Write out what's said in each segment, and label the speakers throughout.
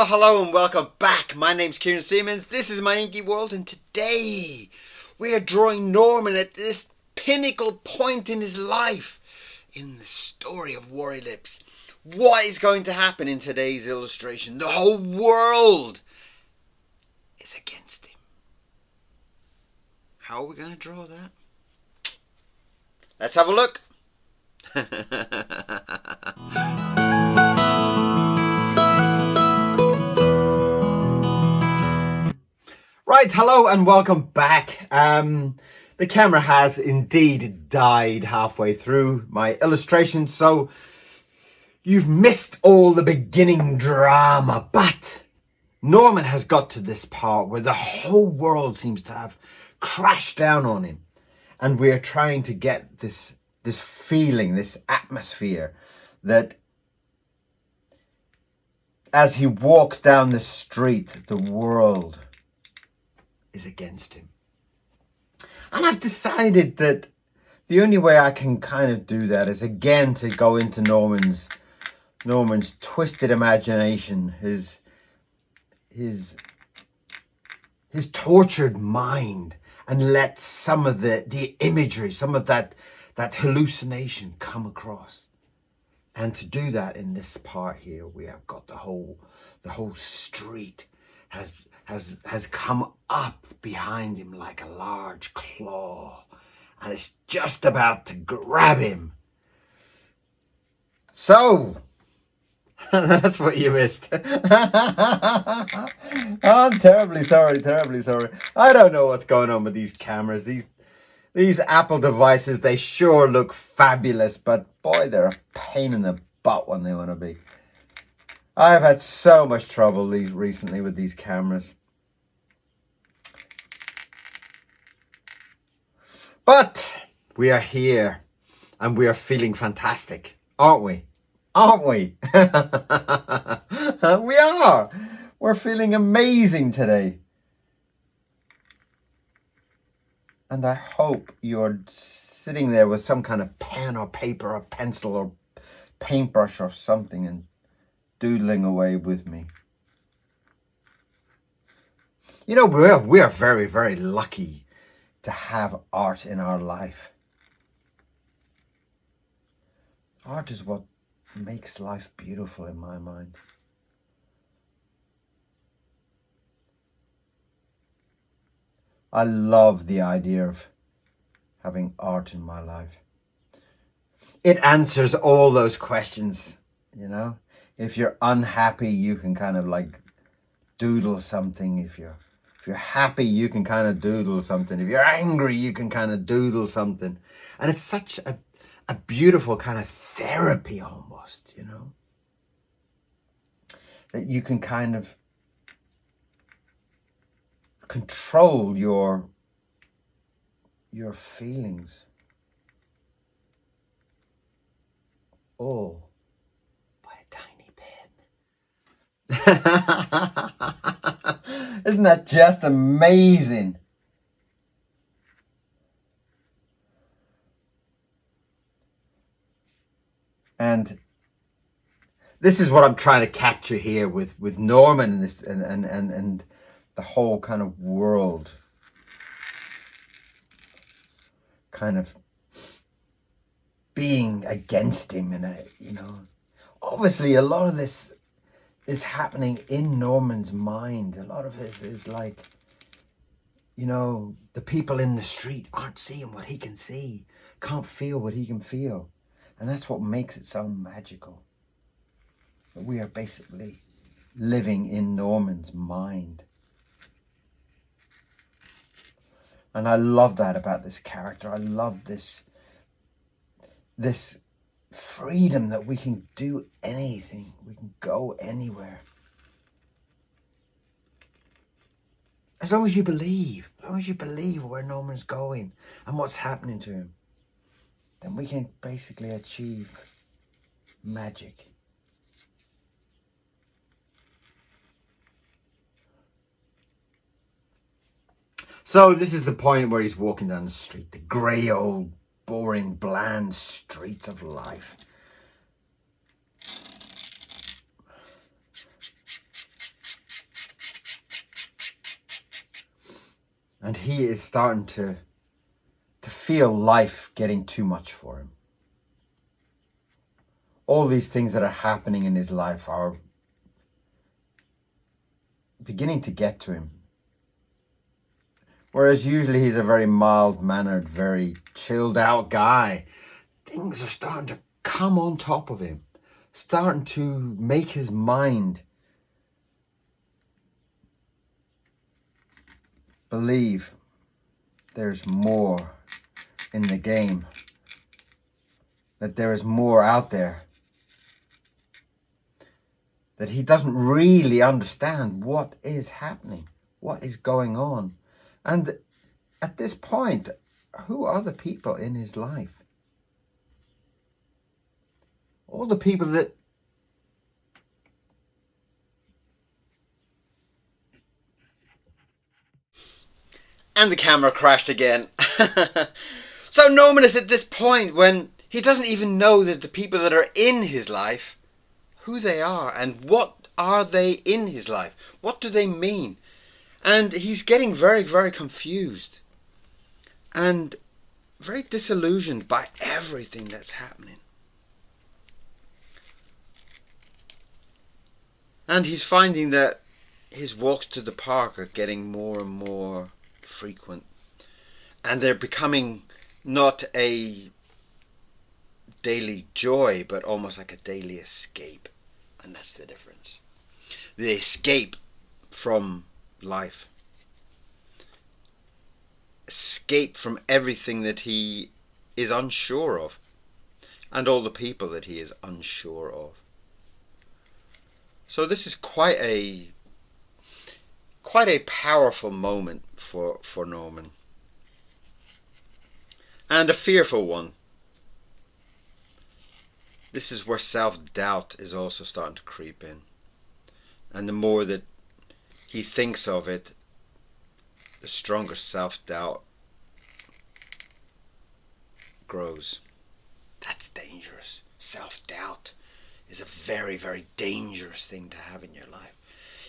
Speaker 1: Well, hello and welcome back. My name's Kieron Seamons. This is my inky world, and today we are drawing Norman at this pinnacle point in his life in the story of Worry Lips. What is going to happen in today's illustration? The whole world is against him. How are we going to draw that? Let's have a look. Right, hello and welcome back. The camera has indeed died halfway through my illustration, so you've missed all the beginning drama. But Norman has got to this part where the whole world seems to have crashed down on him, and we are trying to get this feeling, this atmosphere that as he walks down the street, the world is against him. And I've decided that the only way I can kind of do that is again to go into Norman's twisted imagination, his tortured mind, and let some of the imagery, some of that hallucination come across. And to do that in this part here, we have got the whole street has come up behind him like a large claw, and it's just about to grab him. So that's what you missed. I'm terribly sorry. I don't know what's going on with these cameras. These Apple devices, they sure look fabulous, but boy, they're a pain in the butt when they want to be. I've had so much trouble recently with these cameras. But we are here and we are feeling fantastic, aren't we? Aren't we? We are. We're feeling amazing today. And I hope you're sitting there with some kind of pen or paper or pencil or paintbrush or something and doodling away with me. You know, we are very, very lucky to have art in our life. Art is what makes life beautiful in my mind. I love the idea of having art in my life. It answers all those questions, you know. If you're unhappy, you can kind of like doodle something. If you're happy, you can kind of doodle something. If you're angry, you can kind of doodle something. And it's such a beautiful kind of therapy almost, you know, that you can kind of control your feelings all by a tiny pen. Isn't that just amazing? And this is what I'm trying to capture here with Norman and this and the whole kind of world kind of being against him. And you know, obviously a lot of this is happening in Norman's mind. A lot of it is like, you know, the people in the street aren't seeing what he can see, can't feel what he can feel. And that's what makes it so magical. We are basically living in Norman's mind. And I love that about this character. I love this freedom that we can do anything. We can go anywhere. As long as you believe where Norman's going and what's happening to him, then we can basically achieve magic. So this is the point where he's walking down the street, the grey old, boring, bland streets of life. And he is starting to feel life getting too much for him. All these things that are happening in his life are beginning to get to him. Whereas usually he's a very mild-mannered, very chilled-out guy. Things are starting to come on top of him, starting to make his mind believe there's more in the game, that there is more out there, that he doesn't really understand what is happening, what is going on. And at this point, who are the people in his life? All the people that and the camera crashed again. So Norman is at this point when he doesn't even know that the people that are in his life, who they are and what are they in his life. What do they mean? And he's getting very, very confused and very disillusioned by everything that's happening. And he's finding that his walks to the park are getting more and more frequent. And they're becoming not a daily joy, but almost like a daily escape. And that's the difference. The escape from life. Escape from everything that he is unsure of. And all the people that he is unsure of. So this is quite a powerful moment for Norman. And a fearful one. This is where self-doubt is also starting to creep in. And the more that he thinks of it, the stronger self-doubt grows. That's dangerous. Self-doubt is a very, very dangerous thing to have in your life.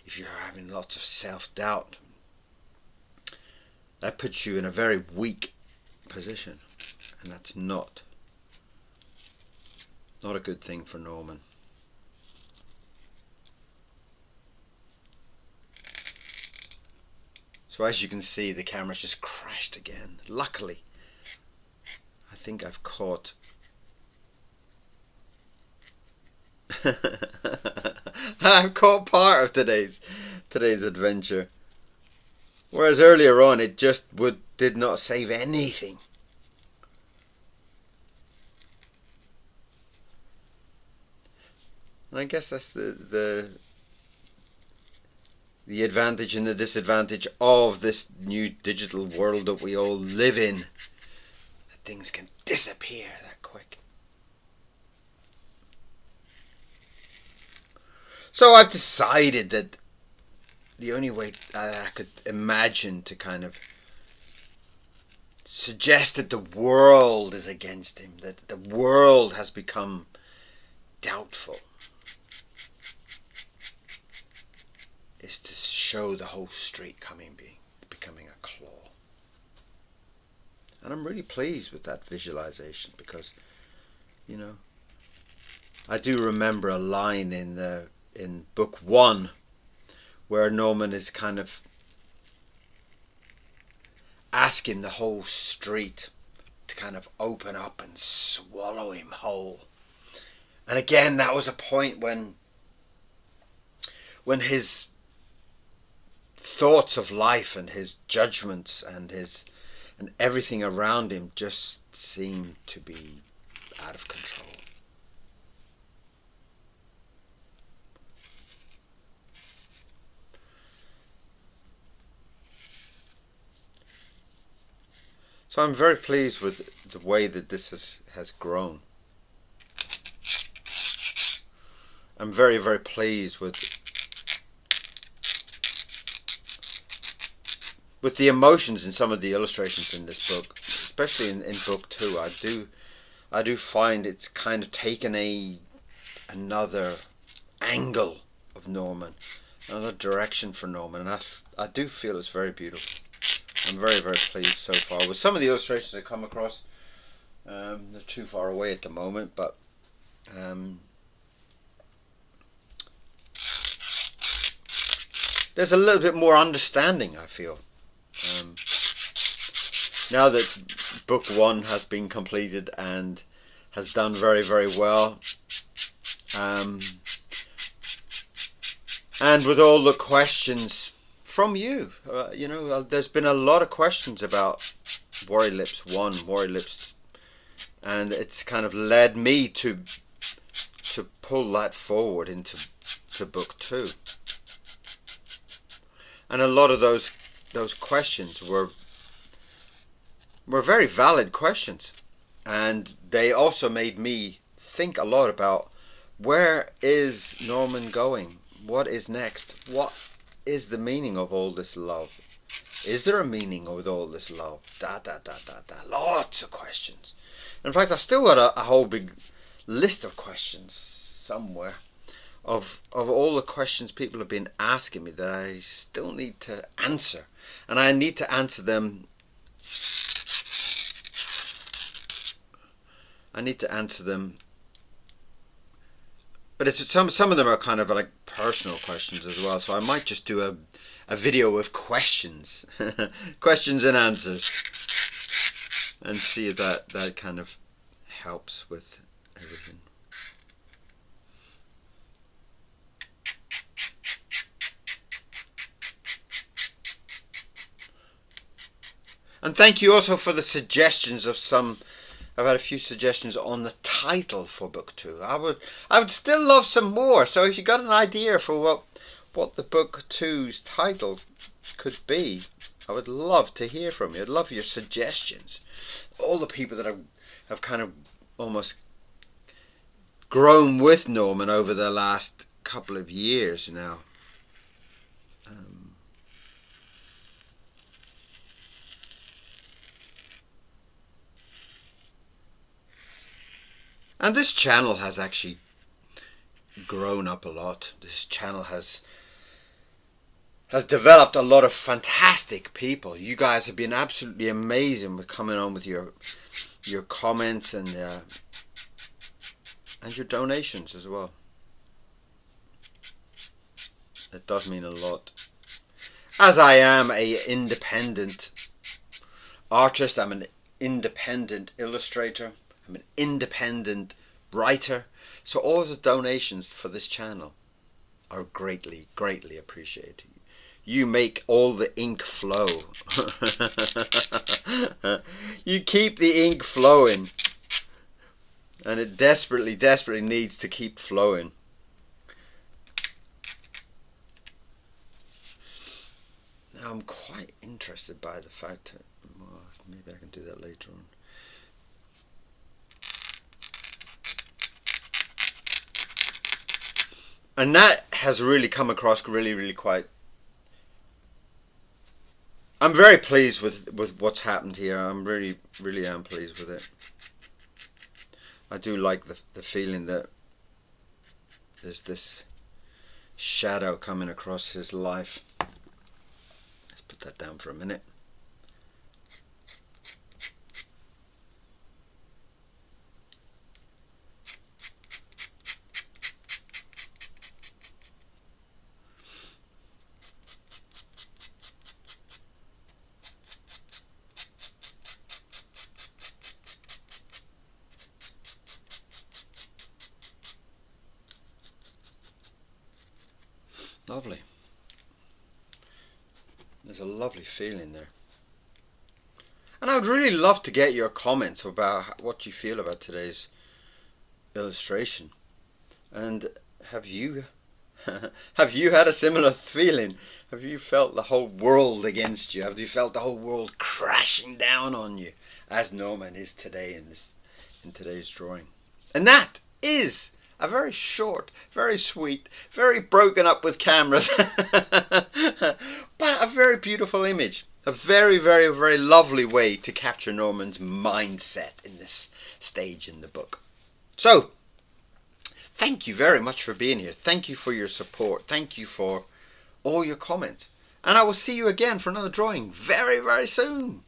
Speaker 1: If you're having lots of self-doubt, that puts you in a very weak position. And that's not a good thing for Norman. So as you can see, the camera's just crashed again. Luckily, I think I've caught I've caught part of today's adventure. Whereas earlier on it just did not save anything. And I guess that's the advantage and the disadvantage of this new digital world that we all live in. That things can disappear that quick. So I've decided that the only way that I could imagine to kind of suggest that the world is against him, that the world has become doubtful, is to show the whole street becoming a claw. And I'm really pleased with that visualization because, you know, I do remember a line in book 1 where Norman is kind of asking the whole street to kind of open up and swallow him whole. And again, that was a point when his thoughts of life and his judgments and everything around him just seemed to be out of control. So I'm very pleased with the way that this has grown. I'm very, very pleased with the emotions in some of the illustrations in this book, especially in book 2. I do find it's kind of taken another angle of Norman, another direction for Norman, and I do feel it's very beautiful. I'm very, very pleased so far with some of the illustrations I come across. They're too far away at the moment, but there's a little bit more understanding, I feel. Now that book 1 has been completed and has done very, very well, and with all the questions from you, you know, there's been a lot of questions about Worry Lips 1, Worry Lips, and it's kind of led me to pull that forward into book 2. And a lot of those questions were very valid questions, and they also made me think a lot about, where is Norman going? What is next? What is the meaning of all this love? Is there a meaning with all this love? Lots of questions. In fact, I've still got a whole big list of questions somewhere of all the questions people have been asking me that I still need to answer, and I need to answer them. But it's some of them are kind of like personal questions as well, so I might just do a video of questions questions and answers, and see if that kind of helps with everything. And thank you also for the suggestions of some. I've had a few suggestions on the title for book 2. I would still love some more. So if you got an idea for what the book 2's title could be, I would love to hear from you. I'd love your suggestions. All the people that have kind of almost grown with Norman over the last couple of years now. And this channel has actually grown up a lot. This channel has developed a lot of fantastic people. You guys have been absolutely amazing with coming on with your comments and your donations as well. It does mean a lot. As I am an independent artist, I'm an independent illustrator, I'm an independent writer, so all the donations for this channel are greatly, greatly appreciated. You make all the ink flow. You keep the ink flowing, and it desperately, desperately needs to keep flowing. Now I'm quite interested by the fact that, well, maybe I can do that later on. And that has really come across really, really quite. I'm very pleased with what's happened here. I'm really, really am pleased with it. I do like the feeling that there's this shadow coming across his life. Let's put that down for a minute. Lovely. There's a lovely feeling there. And I would really love to get your comments about what you feel about today's illustration. And have you had a similar feeling? Have you felt the whole world against you? Have you felt the whole world crashing down on you, as Norman is today in today's drawing? And that is a very short, very sweet, very broken up with cameras, but a very beautiful image. A very, very, very lovely way to capture Norman's mindset in this stage in the book. So, thank you very much for being here. Thank you for your support. Thank you for all your comments. And I will see you again for another drawing very, very soon.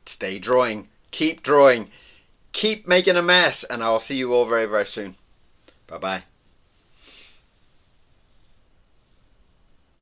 Speaker 1: Stay drawing, keep making a mess, and I'll see you all very, very soon. Bye-bye.